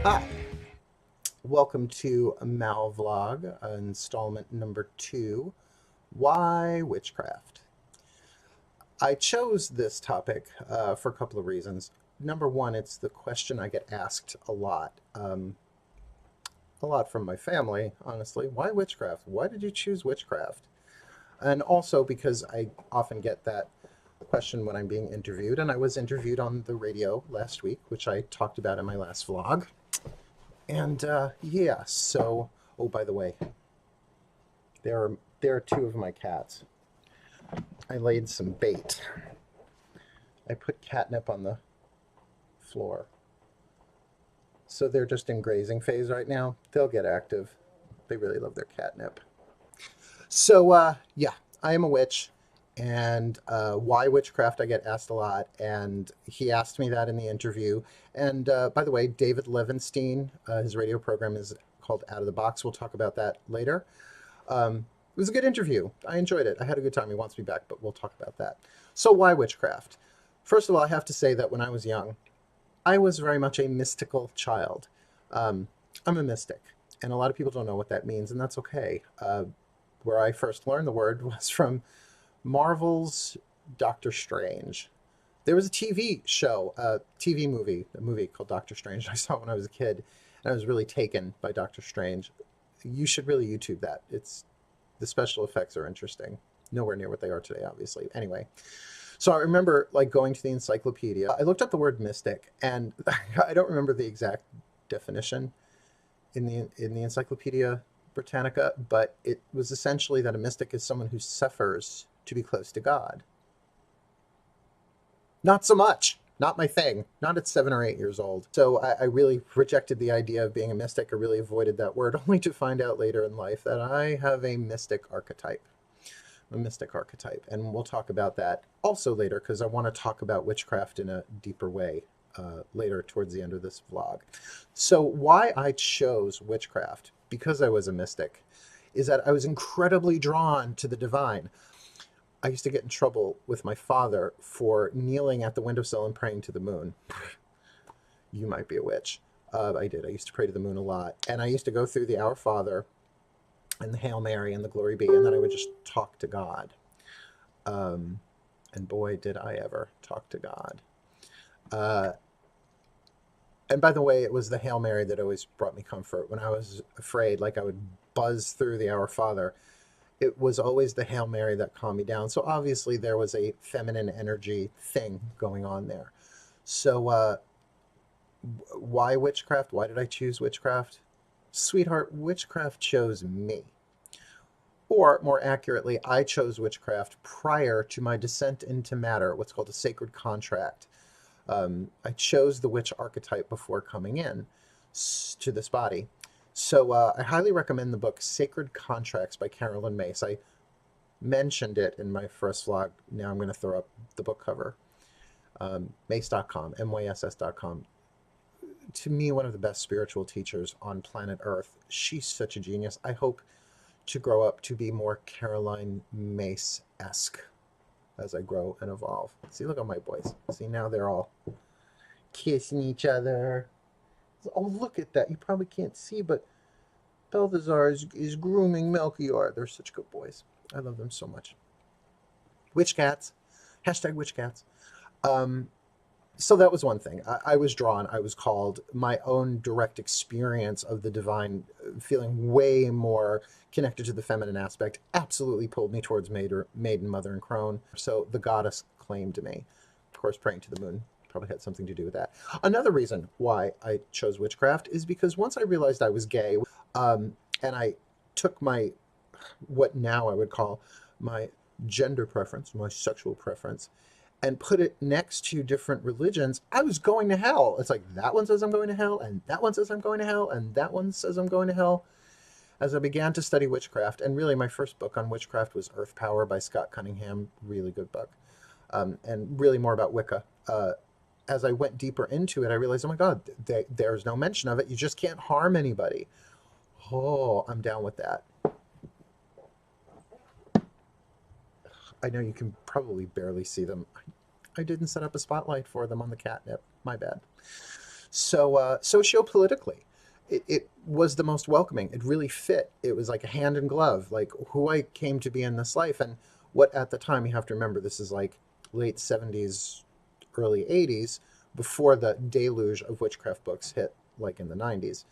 Hi, welcome to MALvlog, installment number 2, Why Witchcraft? I chose this topic for a couple of reasons. Number one, it's the question I get asked a lot from my family, honestly. Why witchcraft? Why did you choose witchcraft? And also because I often get that question when I'm being interviewed, and I was interviewed on the radio last week, which I talked about in my last vlog. And yeah, so oh, by the way, there are two of my cats. I laid some bait. I put catnip on the floor. So they're just in grazing phase right now. They'll get active. They really love their catnip. So yeah, I am a witch. And why witchcraft? I get asked a lot, and he asked me that in the interview. And by the way, David Levinstein, his radio program is called Out of the Box. We'll talk about that later. It was a good interview. I enjoyed it. I had a good time. He wants me back, but we'll talk about that. So why witchcraft? First of all, I have to say that when I was young, I was very much a mystical child. I'm a mystic, and a lot of people don't know what that means, and that's okay. Where I first learned the word was from Marvel's Doctor Strange. There was a TV show, a movie called Doctor Strange. I saw it when I was a kid, and I was really taken by Doctor Strange. You should really YouTube that. The special effects are interesting. Nowhere near what they are today, obviously. Anyway, so I remember like going to the encyclopedia. I looked up the word mystic, and I don't remember the exact definition in the Encyclopedia Britannica, but it was essentially that a mystic is someone who suffers to be close to God. Not so much. Not my thing. Not at 7 or 8 years old. So I really rejected the idea of being a mystic. I really avoided that word, only to find out later in life that I have a mystic archetype. A mystic archetype. And we'll talk about that also later, because I want to talk about witchcraft in a deeper way later towards the end of this vlog. So why I chose witchcraft, because I was a mystic, is that I was incredibly drawn to the divine. I used to get in trouble with my father for kneeling at the windowsill and praying to the moon. You might be a witch. I did. I used to pray to the moon a lot. And I used to go through the Our Father and the Hail Mary and the Glory Be, and then I would just talk to God. And boy, did I ever talk to God. And by the way, it was the Hail Mary that always brought me comfort. When I was afraid, like I would buzz through the Our Father, it was always the Hail Mary that calmed me down. So obviously there was a feminine energy thing going on there. So why witchcraft? Why did I choose witchcraft? Sweetheart, witchcraft chose me. Or more accurately, I chose witchcraft prior to my descent into matter, what's called a sacred contract. I chose the witch archetype before coming in to this body. So I highly recommend the book Sacred Contracts by Carolyn Mace. I mentioned it in my first vlog. Now I'm going to throw up the book cover. Mace.com, MYSS.com. To me, one of the best spiritual teachers on planet Earth. She's such a genius. I hope to grow up to be more Caroline Mace-esque as I grow and evolve. See, look at my boys. See, now they're all kissing each other. Oh, look at that. You probably can't see, but Balthazar is grooming Melchior. They're such good boys. I love them so much. Witch cats. Hashtag witch cats. So that was one thing. I was drawn. I was called. My own direct experience of the divine, feeling way more connected to the feminine aspect, absolutely pulled me towards Maiden, Mother, and Crone. So the goddess claimed me. Of course, praying to the moon probably had something to do with that. Another reason why I chose witchcraft is because once I realized I was gay, and I took what now I would call my gender preference, my sexual preference, and put it next to different religions, I was going to hell. It's like that one says I'm going to hell, and that one says I'm going to hell, and that one says I'm going to hell. As I began to study witchcraft, and really my first book on witchcraft was Earth Power by Scott Cunningham, really good book, and really more about Wicca. As I went deeper into it, I realized, oh my God, there's no mention of it. You just can't harm anybody. Oh, I'm down with that. I know you can probably barely see them. I didn't set up a spotlight for them on the catnip. My bad. So sociopolitically, it was the most welcoming. It really fit. It was like a hand in glove, like who I came to be in this life. And what at the time, you have to remember, this is like late 70s, early 80s, before the deluge of witchcraft books hit, like in the 90s.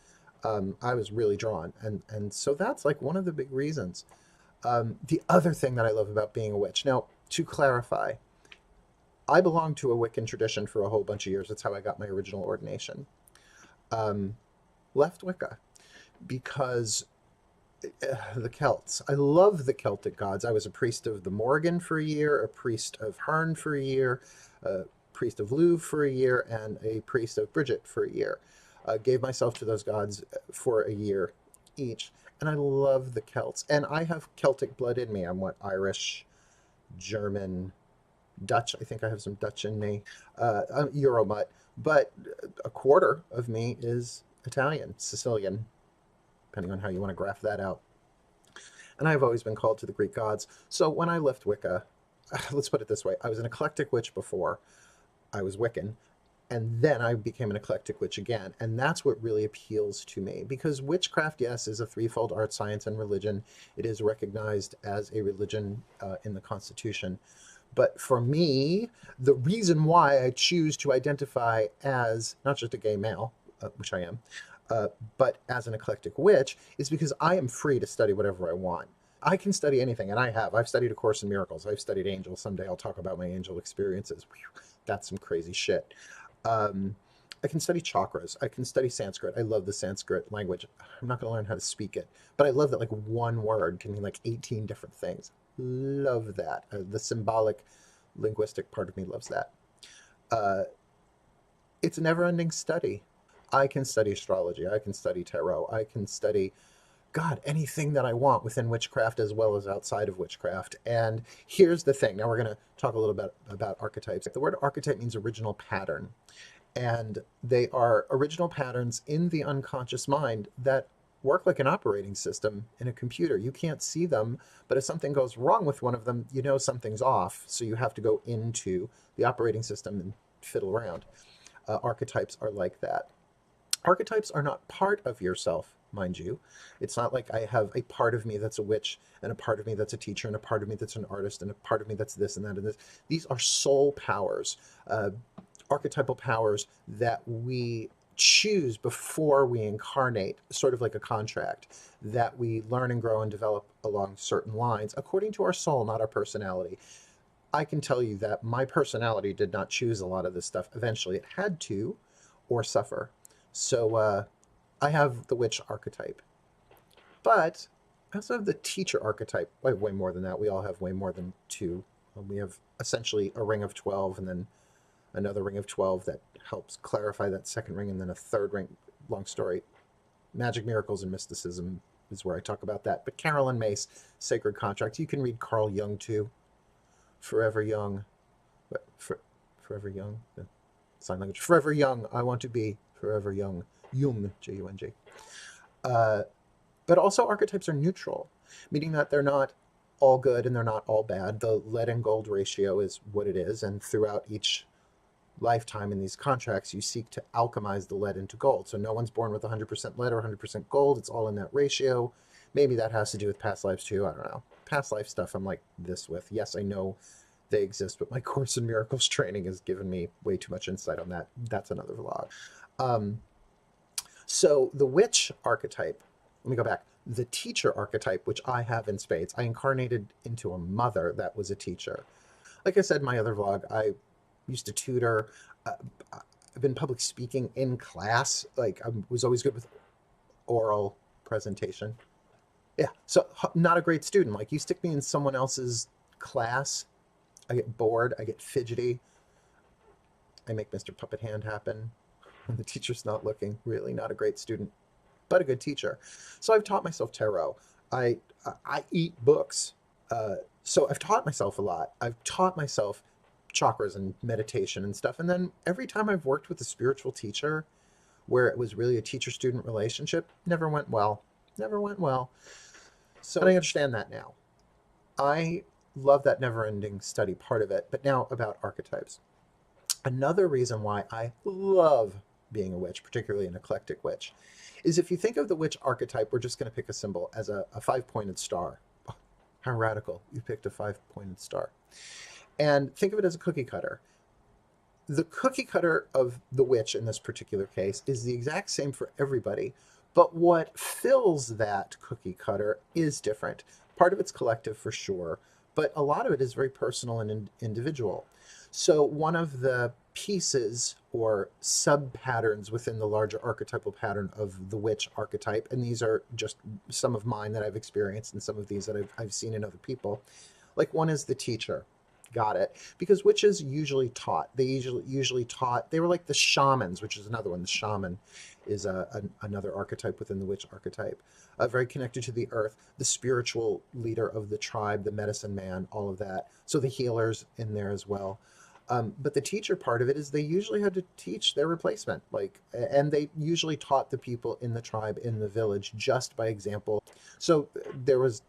I was really drawn. And so that's like one of the big reasons. The other thing that I love about being a witch, now, to clarify, I belonged to a Wiccan tradition for a whole bunch of years. That's how I got my original ordination. Um, Left Wicca because the Celts. I love the Celtic gods. I was a priest of the Morrigan for a year, a priest of Herne for a year, a priest of Lugh for a year, and a priest of Bridget for a year. Gave myself to those gods for a year each. And I love the Celts. And I have Celtic blood in me. I'm what, Irish, German, Dutch. I think I have some Dutch in me. I'm Euromutt. But a quarter of me is Italian, Sicilian, depending on how you want to graph that out. And I've always been called to the Greek gods. So when I left Wicca, let's put it this way. I was an eclectic witch before I was Wiccan. And then I became an eclectic witch again. And that's what really appeals to me. Because witchcraft, yes, is a threefold art, science, and religion. It is recognized as a religion in the Constitution. But for me, the reason why I choose to identify as not just a gay male, which I am, but as an eclectic witch, is because I am free to study whatever I want. I can study anything, and I have. I've studied A Course in Miracles. I've studied angels. Someday I'll talk about my angel experiences. Whew, that's some crazy shit. I can study chakras. I can study Sanskrit. I love the Sanskrit language. I'm not going to learn how to speak it, but I love that like one word can mean like 18 different things. Love that. The symbolic linguistic part of me loves that. It's a never-ending study. I can study astrology. I can study tarot. I can study, God, anything that I want within witchcraft as well as outside of witchcraft. And here's the thing. Now we're going to talk a little bit about archetypes. The word archetype means original pattern. And they are original patterns in the unconscious mind that work like an operating system in a computer. You can't see them, but if something goes wrong with one of them, you know something's off. So you have to go into the operating system and fiddle around. Archetypes are like that. Archetypes are not part of yourself, mind you. It's not like I have a part of me that's a witch and a part of me that's a teacher and a part of me that's an artist and a part of me that's this and that and this. These are soul powers, archetypal powers that we choose before we incarnate, sort of like a contract that we learn and grow and develop along certain lines according to our soul, not our personality. I can tell you that my personality did not choose a lot of this stuff. Eventually it had to, or suffer. So I have the witch archetype, but I also have the teacher archetype. I have way more than that. We all have way more than two. We have essentially a ring of 12 and then another ring of 12 that helps clarify that second ring, and then a third ring. Long story. Magic, Miracles, and Mysticism is where I talk about that. But Carolyn Mace, Sacred Contract. You can read Carl Jung too. Forever Young. Forever Young? The sign language. Forever Young. I want to be forever young. Jung, J-U-N-G. But also archetypes are neutral, meaning that they're not all good and they're not all bad. The lead and gold ratio is what it is, and throughout each lifetime in these contracts, you seek to alchemize the lead into gold. So no one's born with 100% lead or 100% gold. It's all in that ratio. Maybe that has to do with past lives too. I don't know. Past life stuff I'm like this with. Yes, I know they exist, but my Course in Miracles training has given me way too much insight on that. That's another vlog. So the witch archetype, let me go back. The teacher archetype, which I have in spades, I incarnated into a mother that was a teacher. Like I said in my other vlog, I used to tutor. I've been public speaking in class. Like I was always good with oral presentation. Yeah, so not a great student. Like you stick me in someone else's class, I get bored, I get fidgety. I make Mr. Puppet Hand happen when the teacher's not looking. Really not a great student, but a good teacher. So I've taught myself tarot. I eat books. So I've taught myself a lot. I've taught myself chakras and meditation and stuff. And then every time I've worked with a spiritual teacher where it was really a teacher-student relationship, never went well. Never went well. So I understand that now. I love that never-ending study part of it. But now about archetypes. Another reason why I love being a witch, particularly an eclectic witch, is if you think of the witch archetype, we're just going to pick a symbol as a five-pointed star. How radical. You picked a five-pointed star. And think of it as a cookie cutter. The cookie cutter of the witch in this particular case is the exact same for everybody, but what fills that cookie cutter is different. Part of it's collective for sure, but a lot of it is very personal and individual. So one of the pieces or sub-patterns within the larger archetypal pattern of the witch archetype, and these are just some of mine that I've experienced and some of these that I've seen in other people, like one is the teacher. Got it. Because witches usually taught. They usually taught. They were like the shamans, which is another one. The shaman is another archetype within the witch archetype. Very connected to the earth, the spiritual leader of the tribe, the medicine man, all of that. So the healers in there as well. But the teacher part of it is they usually had to teach their replacement, and they usually taught the people in the tribe, in the village, just by example. So there was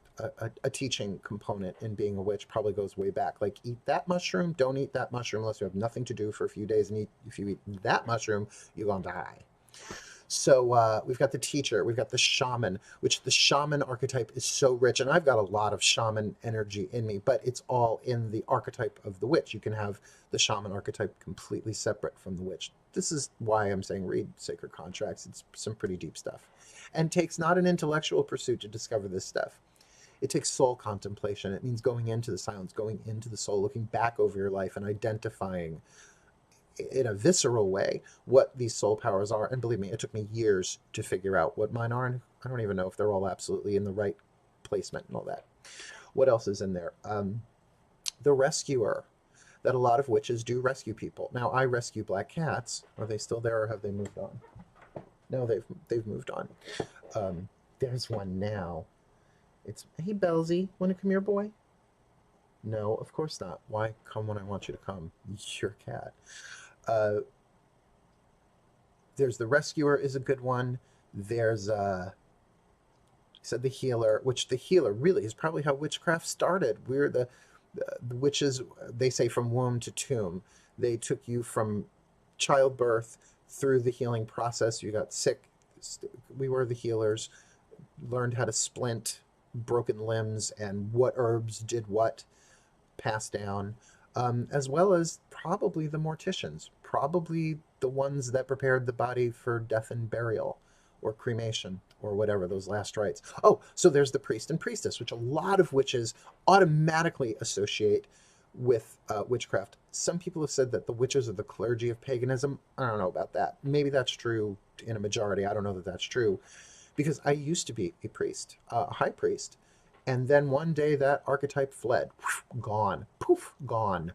a teaching component in being a witch, probably goes way back. Like, eat that mushroom, don't eat that mushroom unless you have nothing to do for a few days, and if you eat that mushroom, you're gonna die. So we've got the teacher, we've got the shaman, which the shaman archetype is so rich, and I've got a lot of shaman energy in me, but it's all in the archetype of the witch. You can have the shaman archetype completely separate from the witch. This is why I'm saying read Sacred Contracts. It's some pretty deep stuff, and takes not an intellectual pursuit to discover this stuff. It takes soul contemplation. It means going into the silence, going into the soul, looking back over your life and identifying in a visceral way what these soul powers are. And believe me, it took me years to figure out what mine are, and I don't even know if they're all absolutely in the right placement and all that. What else is in there? The rescuer, that a lot of witches do rescue people. Now, I rescue black cats. Are they still there, or have they moved on? No, they've moved on. There's one now. It's, hey, Bellsy, want to come here, boy? No, of course not. Why come when I want you to come? You're a cat. There's the rescuer is a good one. There's, said the healer, which the healer really is probably how witchcraft started. We're the witches, they say, from womb to tomb. They took you from childbirth through the healing process. You got sick. We were the healers, learned how to splint broken limbs and what herbs did what, passed down, as well as probably the morticians, probably the ones that prepared the body for death and burial or cremation or whatever, those last rites. Oh, so there's the priest and priestess, which a lot of witches automatically associate with witchcraft. Some people have said that the witches are the clergy of paganism. I don't know about that. Maybe that's true in a majority. I don't know that that's true, because I used to be a priest, a high priest, and then one day that archetype fled, gone, poof, gone.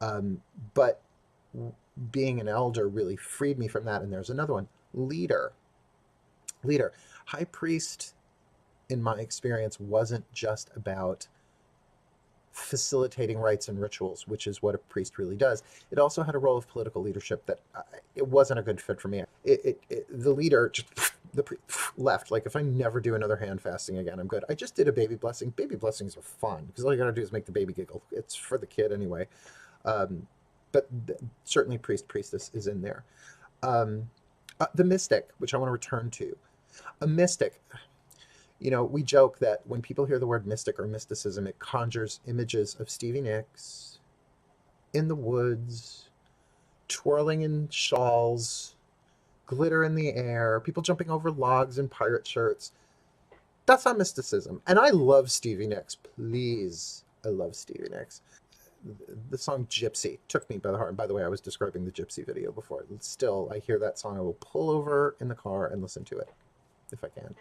But being an elder really freed me from that. And there's another one, leader. High priest, in my experience, wasn't just about facilitating rites and rituals, which is what a priest really does. It also had a role of political leadership that it wasn't a good fit for me. The leader just left. Like, if I never do another hand fasting again, I'm good. I just did a baby blessing. Baby blessings are fun because all you got to do is make the baby giggle. It's for the kid anyway. But certainly priestess is in there. The mystic, which I want to return to. A mystic. You know, we joke that when people hear the word mystic or mysticism, it conjures images of Stevie Nicks in the woods, twirling in shawls, glitter in the air, people jumping over logs in pirate shirts. That's not mysticism. And I love Stevie Nicks. Please, I love Stevie Nicks. The song Gypsy took me by the heart. And by the way, I was describing the Gypsy video before. Still, I hear that song, I will pull over in the car and listen to it, if I can.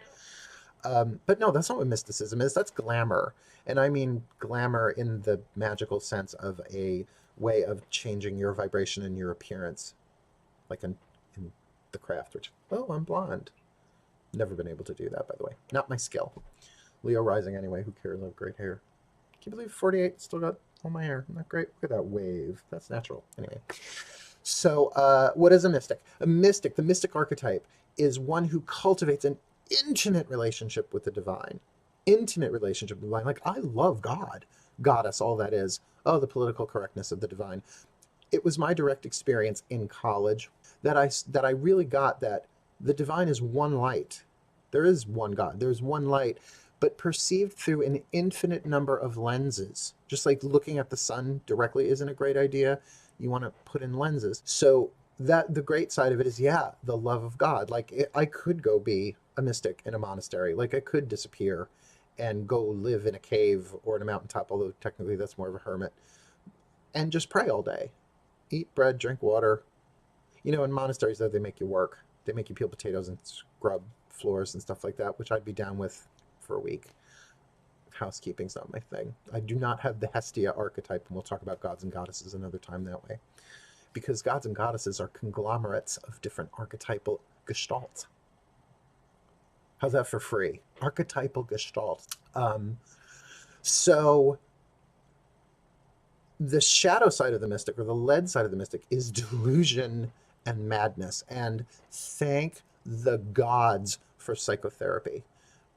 But no, that's not what mysticism is. That's glamour. And I mean glamour in the magical sense of a way of changing your vibration and your appearance. Like in the craft, which, oh, I'm blonde. Never been able to do that, by the way. Not my skill. Leo rising anyway. Who cares? I have great hair. Can you believe 48 still got all my hair? Isn't that great? Look at that wave. That's natural. Anyway. So what is a mystic? A mystic, the mystic archetype, is one who cultivates an intimate relationship with the divine. Intimate relationship with the divine. Like, I love God. Goddess, all that is. Oh, the political correctness of the divine. It was my direct experience in college that I really got that the divine is one light. There is one God. There's one light, but perceived through an infinite number of lenses. Just like looking at the sun directly isn't a great idea. You want to put in lenses. So that the great side of it is, yeah, the love of God. Like I could go be a mystic in a monastery. Like I could disappear and go live in a cave or in a mountaintop, although technically that's more of a hermit, and just pray all day. Eat bread, drink water. You know, in monasteries, though, they make you work. They make you peel potatoes and scrub floors and stuff like that, which I'd be down with for a week. Housekeeping's not my thing. I do not have the Hestia archetype, and we'll talk about gods and goddesses another time that way. Because gods and goddesses are conglomerates of different archetypal gestalts. How's that for free? Archetypal gestalt. So the shadow side of the mystic, or the lead side of the mystic, is delusion and madness. And thank the gods for psychotherapy.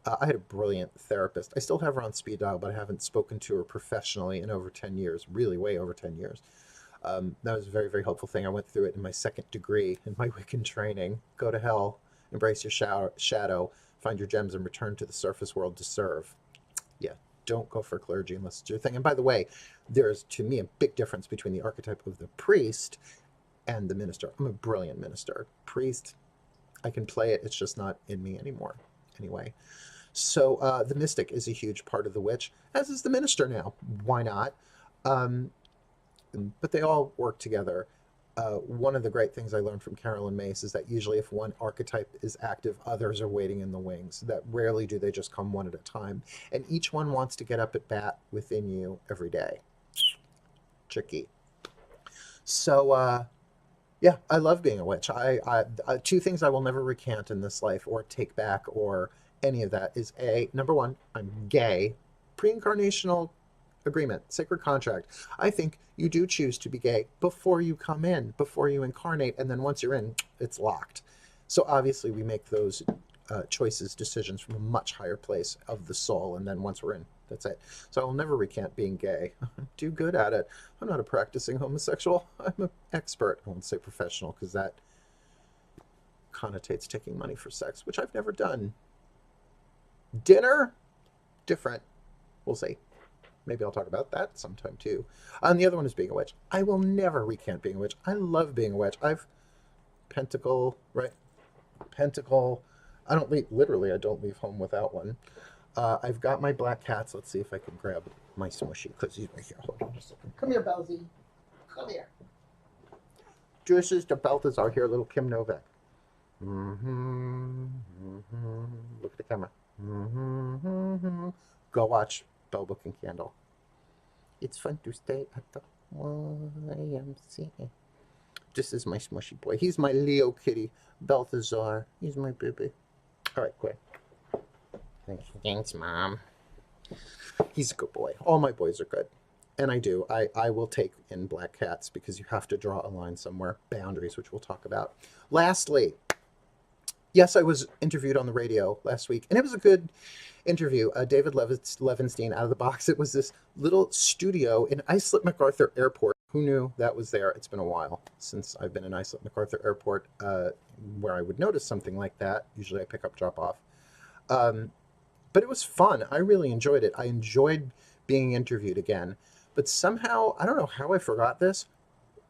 I had a brilliant therapist. I still have her on speed dial, but I haven't spoken to her professionally in over 10 years, really way over 10 years. That was a very, very helpful thing. I went through it in my second degree in my Wiccan training. Go to hell, embrace your shadow, find your gems, and return to the surface world to serve. Yeah, don't go for clergy unless it's your thing. And by the way, there's, to me, a big difference between the archetype of the priest and the minister. I'm a brilliant minister. Priest, I can play it. It's just not in me anymore. Anyway, so the mystic is a huge part of the witch, as is the minister now. Why not? But they all work together. One of the great things I learned from Carolyn Mace is that usually if one archetype is active, others are waiting in the wings. That rarely do they just come one at a time. And each one wants to get up at bat within you every day. Tricky. So, yeah, I love being a witch. Two things I will never recant in this life or take back or any of that is number one, I'm gay. Pre-incarnational agreement, sacred contract. I think you do choose to be gay before you come in, before you incarnate, and then once you're in, it's locked. So obviously we make those choices, decisions from a much higher place of the soul, and then once we're in, that's it. So I will never recant being gay. I'm too good at it. I'm not a practicing homosexual. I'm an expert. I won't say professional because that connotates taking money for sex, which I've never done. Dinner? Different. We'll see. Maybe I'll talk about that sometime too. And the other one is being a witch. I will never recant being a witch. I love being a witch. I've pentacle, right? Pentacle. I don't leave, literally, I don't leave home without one. I've got my black cats. Let's see if I can grab my smushy because he's right here. Hold on just a second. Come here, Belzy. Come here. This is the Balthazar here, little Kim Novak. Look at the camera. Go watch Bell Book and Candle. It's fun to stay at the YMCA. This is my smushy boy. He's my Leo kitty. Balthazar. He's my baby. All right, quick. Thanks, Mom. He's a good boy. All my boys are good. And I do. I will take in black cats because you have to draw a line somewhere. Boundaries, which we'll talk about. Lastly, yes, I was interviewed on the radio last week, and it was a good interview. David Levinstein, out of the box. It was this little studio in Islip MacArthur Airport. Who knew that was there? It's been a while since I've been in Islip MacArthur Airport where I would notice something like that. Usually I pick up, drop off. But it was fun. I really enjoyed it. I enjoyed being interviewed again. But somehow, I don't know how I forgot this.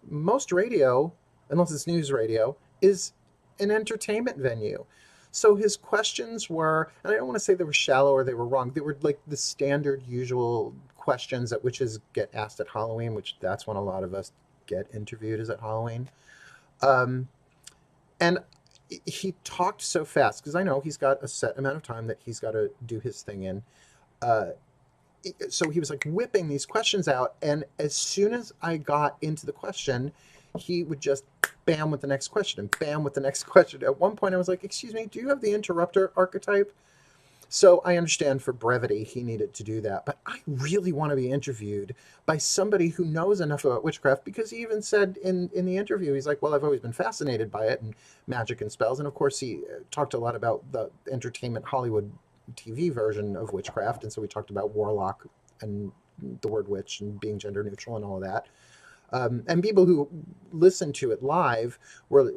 Most radio, unless it's news radio, is an entertainment venue. So his questions were, and I don't want to say they were shallow or they were wrong. They were like the standard, usual questions that witches get asked at Halloween, which that's when a lot of us get interviewed, is at Halloween. And he talked so fast because I know he's got a set amount of time that he's got to do his thing in. So he was like whipping these questions out, and as soon as I got into the question, he would just bam with the next question and bam with the next question. At one point I was like, excuse me, do you have the interrupter archetype? So I understand for brevity he needed to do that, but I really want to be interviewed by somebody who knows enough about witchcraft, because he even said in the interview, he's like, well, I've always been fascinated by it and magic and spells. And of course he talked a lot about the entertainment Hollywood TV version of witchcraft. And so we talked about warlock and the word witch and being gender neutral and all of that. And people who listened to it live were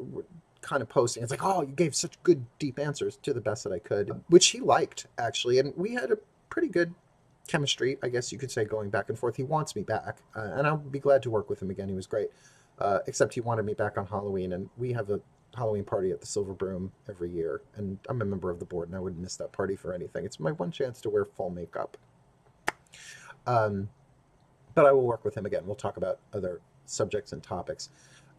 kind of posting. It's like, oh, you gave such good, deep answers, to the best that I could, which he liked, actually. And we had a pretty good chemistry, I guess you could say, going back and forth. He wants me back, and I'll be glad to work with him again. He was great, except he wanted me back on Halloween, and we have a Halloween party at the Silver Broom every year, and I'm a member of the board, and I wouldn't miss that party for anything. It's my one chance to wear full makeup. But I will work with him again. We'll talk about other subjects and topics.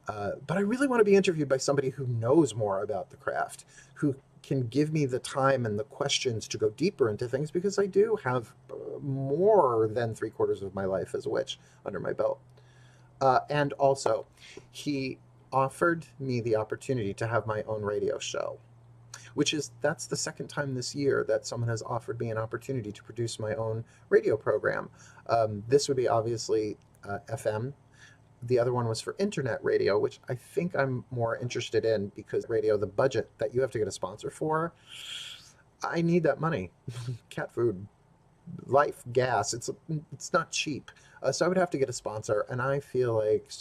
But I really want to be interviewed by somebody who knows more about the craft, who can give me the time and the questions to go deeper into things, because I do have more than 3/4 of my life as a witch under my belt. And also, he offered me the opportunity to have my own radio show, that's the second time this year that someone has offered me an opportunity to produce my own radio program. This would be obviously FM. The other one was for internet radio, which I think I'm more interested in, because radio, the budget that you have to get a sponsor for, I need that money. Cat food, life, gas, it's not cheap. So I would have to get a sponsor, and I feel like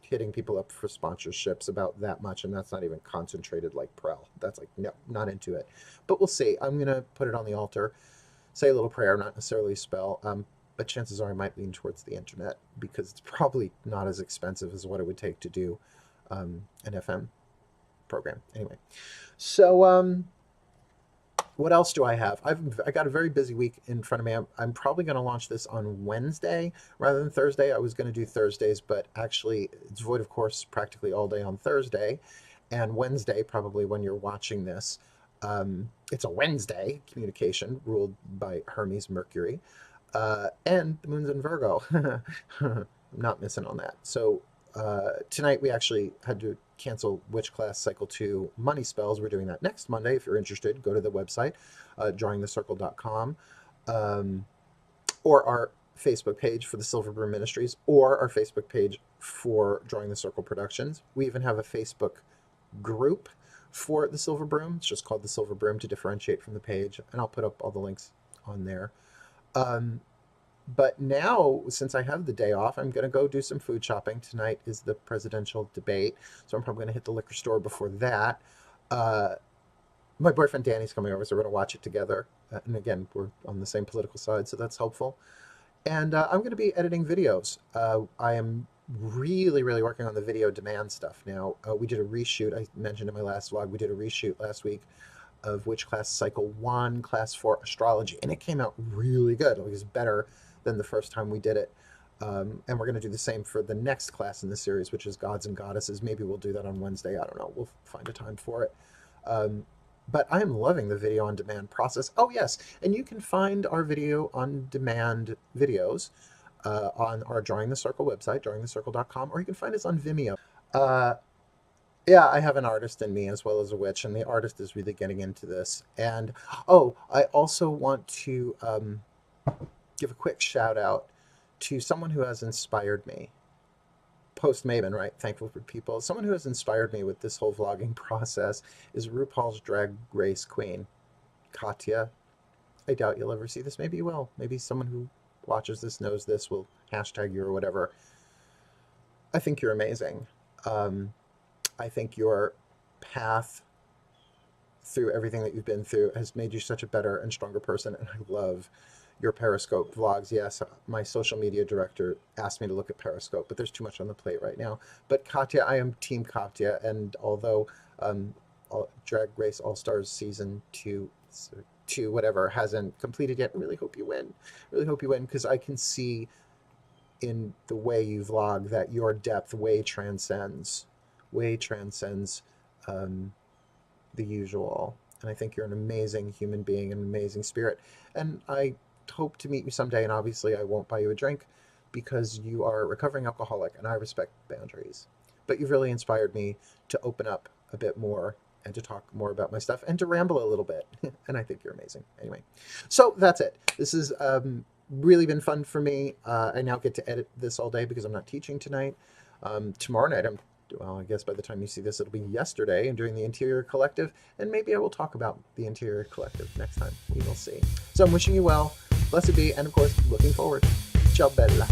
hitting people up for sponsorships about that much, and that's not even concentrated like Prel. That's like, no, not into it. But we'll see. I'm going to put it on the altar, say a little prayer, not necessarily a spell. But chances are I might lean towards the internet, because it's probably not as expensive as what it would take to do an FM program. Anyway, so what else do I have? I got a very busy week in front of me. I'm probably going to launch this on Wednesday rather than Thursday. I was going to do Thursdays, but actually it's void of course practically all day on Thursday, and Wednesday, probably when you're watching this, it's a Wednesday communication ruled by Hermes Mercury. And the moon's in Virgo. I'm not missing on that. So tonight we actually had to cancel Witch Class Cycle 2 Money Spells. We're doing that next Monday. If you're interested, go to the website, drawingthecircle.com, or our Facebook page for the Silver Broom Ministries, or our Facebook page for Drawing the Circle Productions. We even have a Facebook group for the Silver Broom. It's just called the Silver Broom to differentiate from the page, and I'll put up all the links on there. But now, since I have the day off, I'm going to go do some food shopping. Tonight is the presidential debate, so I'm probably going to hit the liquor store before that. My boyfriend Danny's coming over, so we're going to watch it together. And again, we're on the same political side, so that's helpful. And I'm going to be editing videos. I am really working on the video demand stuff now. We did a reshoot. I mentioned in my last vlog, we did a reshoot last week of Witch Class Cycle 1, Class 4 Astrology, and it came out really good. It was better than the first time we did it. And we're going to do the same for the next class in the series, which is Gods and Goddesses. Maybe we'll do that on Wednesday. I don't know. We'll find a time for it. But I am loving the video on demand process. Oh, yes. And you can find our video on demand videos on our Drawing the Circle website, drawingthecircle.com, or you can find us on Vimeo. Yeah, I have an artist in me as well as a witch, and the artist is really getting into this. And, oh, I also want to give a quick shout out to someone who has inspired me. Post-Maven, right? Thankful for people. Someone who has inspired me with this whole vlogging process is RuPaul's Drag Race Queen, Katya. I doubt you'll ever see this. Maybe you will. Maybe someone who watches this, knows this, will hashtag you or whatever. I think you're amazing. I think your path through everything that you've been through has made you such a better and stronger person, and I love your Periscope vlogs. Yes, my social media director asked me to look at Periscope, but there's too much on the plate right now. But Katya, I am Team Katya, and although Drag Race All-Stars Season 2, whatever, hasn't completed yet, I really hope you win. Really hope you win, because I can see in the way you vlog that your depth way transcends the usual. And I think you're an amazing human being, an amazing spirit. And I hope to meet you someday, and obviously I won't buy you a drink because you are a recovering alcoholic, and I respect boundaries. But you've really inspired me to open up a bit more and to talk more about my stuff and to ramble a little bit. And I think you're amazing. Anyway, so that's it. This has really been fun for me. I now get to edit this all day because I'm not teaching tonight. Tomorrow night, well, I guess by the time you see this, it'll be yesterday. I'm doing the Interior Collective, and maybe I will talk about the Interior Collective next time. We will see. So I'm wishing you well, blessed be, and of course, looking forward. Ciao bella.